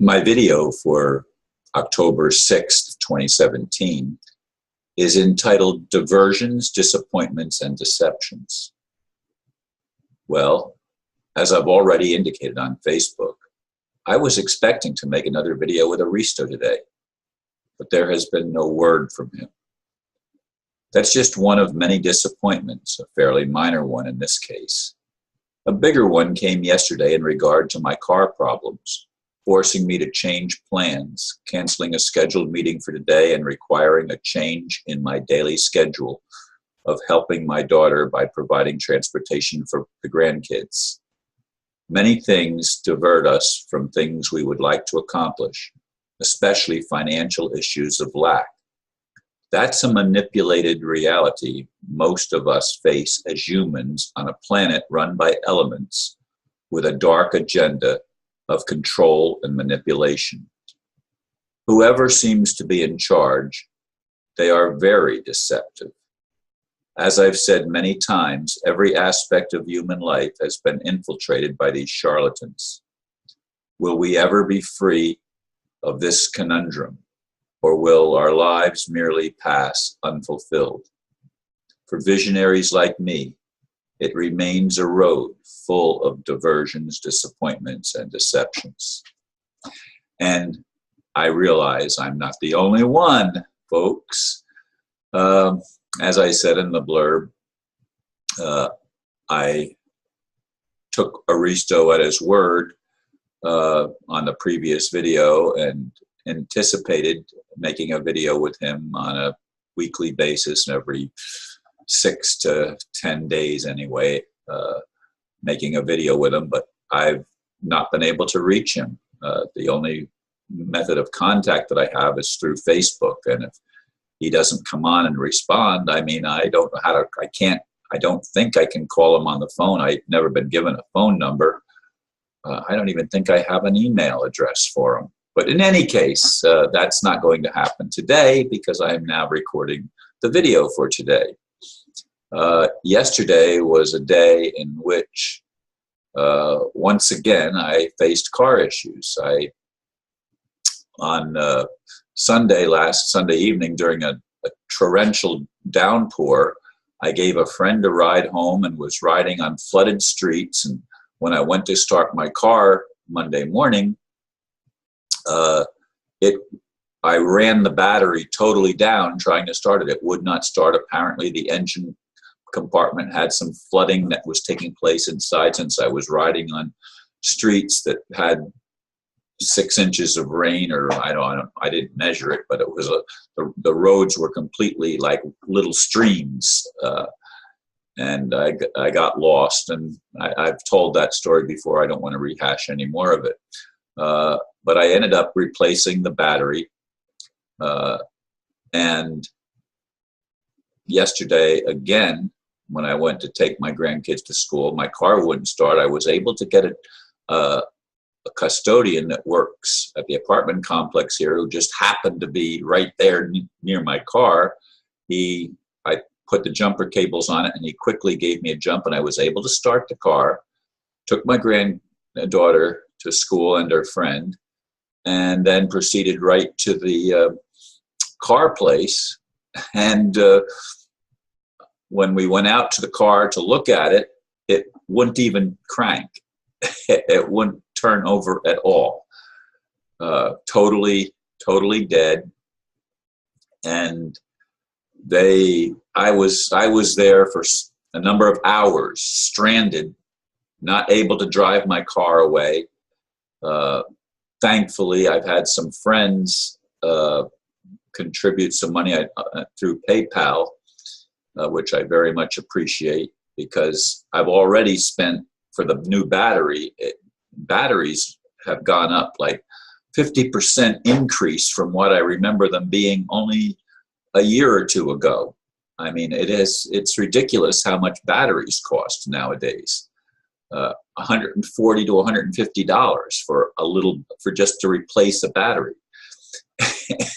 My video for October 6th, 2017 is entitled Diversions, Disappointments, and Deceptions. Well, as I've already indicated on Facebook, I was expecting to make another video with Aristo today, but there has been no word from him. That's just one of many disappointments, a fairly minor one in this case. A bigger one came yesterday in regard to my car problems, forcing me to change plans, canceling a scheduled meeting for today and requiring a change in my daily schedule of helping my daughter by providing transportation for the grandkids. Many things divert us from things we would like to accomplish, especially financial issues of lack. That's a manipulated reality most of us face as humans on a planet run by elements with a dark agenda of control and manipulation. Whoever seems to be in charge, they are very deceptive. As I've said many times, every aspect of human life has been infiltrated by these charlatans. Will we ever be free of this conundrum, or will our lives merely pass unfulfilled? For visionaries like me, it remains a road full of diversions, disappointments, and deceptions. And I realize I'm not the only one, folks. As I said in the blurb, I took Aristo at his word on the previous video and anticipated making a video with him on a weekly basis, and every 6 to 10 days anyway, making a video with him, but I've not been able to reach him. The only method of contact that I have is through Facebook, and if he doesn't come on and respond, I mean, I don't know how to, I don't think I can call him on the phone. I've never been given a phone number. I don't even think I have an email address for him. But in any case, that's not going to happen today because I am now recording the video for today. Yesterday was a day in which, once again, I faced car issues. On last Sunday evening, during a torrential downpour, I gave a friend a ride home and was riding on flooded streets. And when I went to start my car Monday morning, I ran the battery totally down trying to start it. It would not start. Apparently, the engine compartment had some flooding that was taking place inside, since I was riding on streets that had 6 inches of rain, or I didn't measure it, but it was the roads were completely like little streams, and I got lost. And I've told that story before. I don't want to rehash any more of it. But I ended up replacing the battery, and yesterday again, when I went to take my grandkids to school, my car wouldn't start. I was able to get a custodian that works at the apartment complex here, who just happened to be right there near my car. I put the jumper cables on it, and he quickly gave me a jump, and I was able to start the car, took my granddaughter to school and her friend, and then proceeded right to the car place. And when we went out to the car to look at it, it wouldn't even crank. It wouldn't turn over at all. Totally dead. And I was there for a number of hours, stranded, not able to drive my car away. Thankfully, I've had some friends contribute some money through PayPal, which I very much appreciate, because I've already spent, for the new battery, batteries have gone up like 50% increase from what I remember them being only a year or two ago. I mean, it's ridiculous how much batteries cost nowadays. $140 to $150 for just to replace a battery.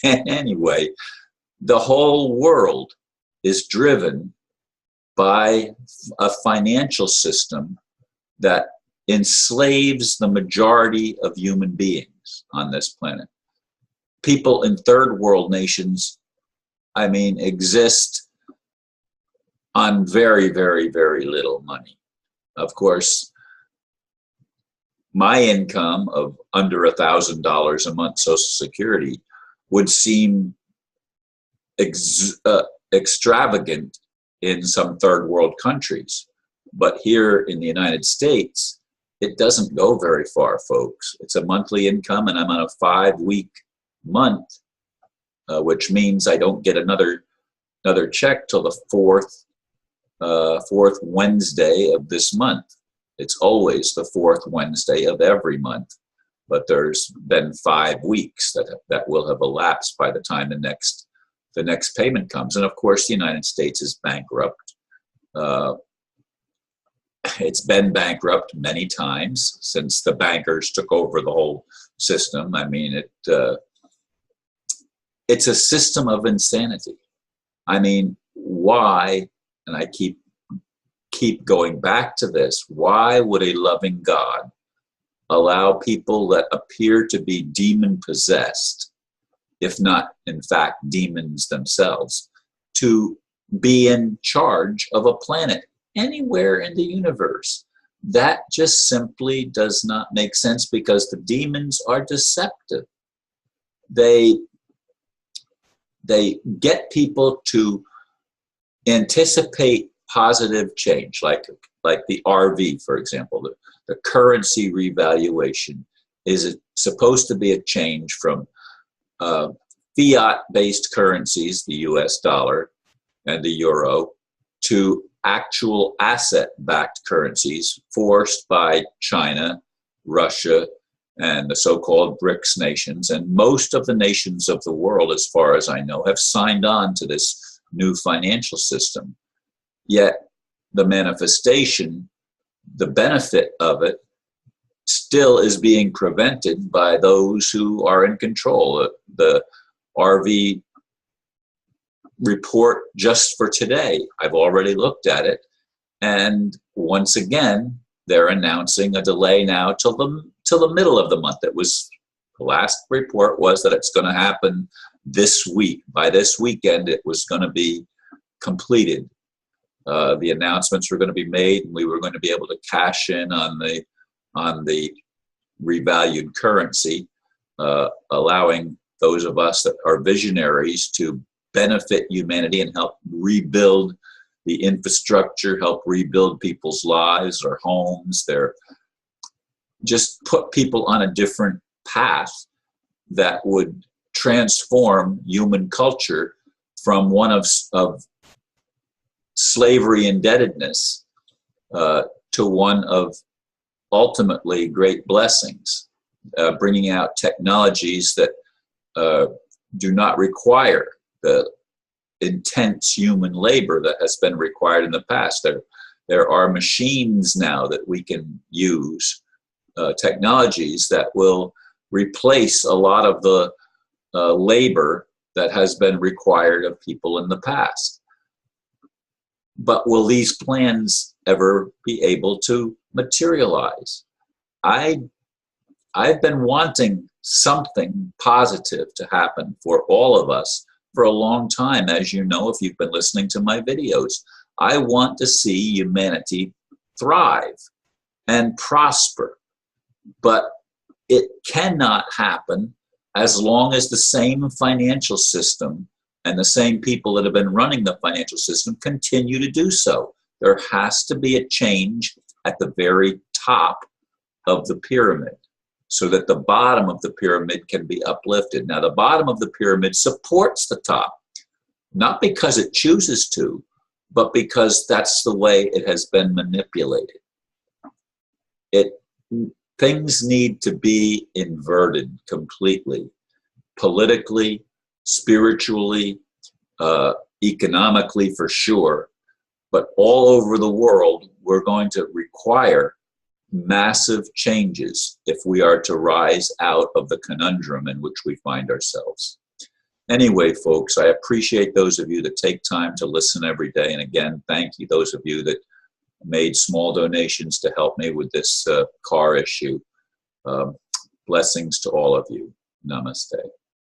Anyway, the whole world is driven by a financial system that enslaves the majority of human beings. beings on this planet. People in third world nations, I mean, exist on very, very, very little money. Of course, my income of under $1,000 a month Social Security would seem extravagant in some third world countries. But here in the United States, it doesn't go very far, folks. It's a monthly income, and I'm on a 5-week month, which means I don't get another check till the fourth Wednesday of this month. It's always the fourth Wednesday of every month, but there's been 5 weeks that will have elapsed by the time the next payment comes. And of course, the United States is bankrupt. It's been bankrupt many times since the bankers took over the whole system. I mean, it's a system of insanity. I mean, why, and I keep going back to this, why would a loving God allow people that appear to be demon possessed, if not in fact demons themselves, to be in charge of a planet anywhere in the universe? That just simply does not make sense, because the demons are deceptive. They get people to anticipate positive change, like the RV, for example. The currency revaluation is supposed to be a change from fiat-based currencies, the US dollar and the euro, to actual asset-backed currencies forced by China, Russia, and the so-called BRICS nations. And most of the nations of the world, as far as I know, have signed on to this new financial system. Yet the manifestation, the benefit of it, still is being prevented by those who are in control. The RV report just for today, I've already looked at it, and once again they're announcing a delay now till the middle of the month. It was, the last report was that it's going to happen this week. By this weekend it was going to be completed. The announcements were going to be made, and we were going to be able to cash in on the revalued currency, allowing those of us that are visionaries to benefit humanity and help rebuild the infrastructure, help rebuild people's lives, their homes, just put people on a different path that would transform human culture from one of slavery indebtedness to one of ultimately great blessings, bringing out technologies that do not require the intense human labor that has been required in the past. There are machines now that we can use, technologies that will replace a lot of the labor that has been required of people in the past. But will these plans ever be able to materialize? I've been wanting something positive to happen for all of us for a long time, as you know, if you've been listening to my videos. I want to see humanity thrive and prosper, but it cannot happen as long as the same financial system and the same people that have been running the financial system continue to do so. There has to be a change at the very top of the pyramid, so that the bottom of the pyramid can be uplifted. Now, the bottom of the pyramid supports the top, not because it chooses to, but because that's the way it has been manipulated. Things need to be inverted completely, politically, spiritually, economically, for sure. But all over the world, we're going to require massive changes if we are to rise out of the conundrum in which we find ourselves. Anyway, folks, I appreciate those of you that take time to listen every day. And again, thank you, those of you that made small donations to help me with this car issue. Blessings to all of you. Namaste.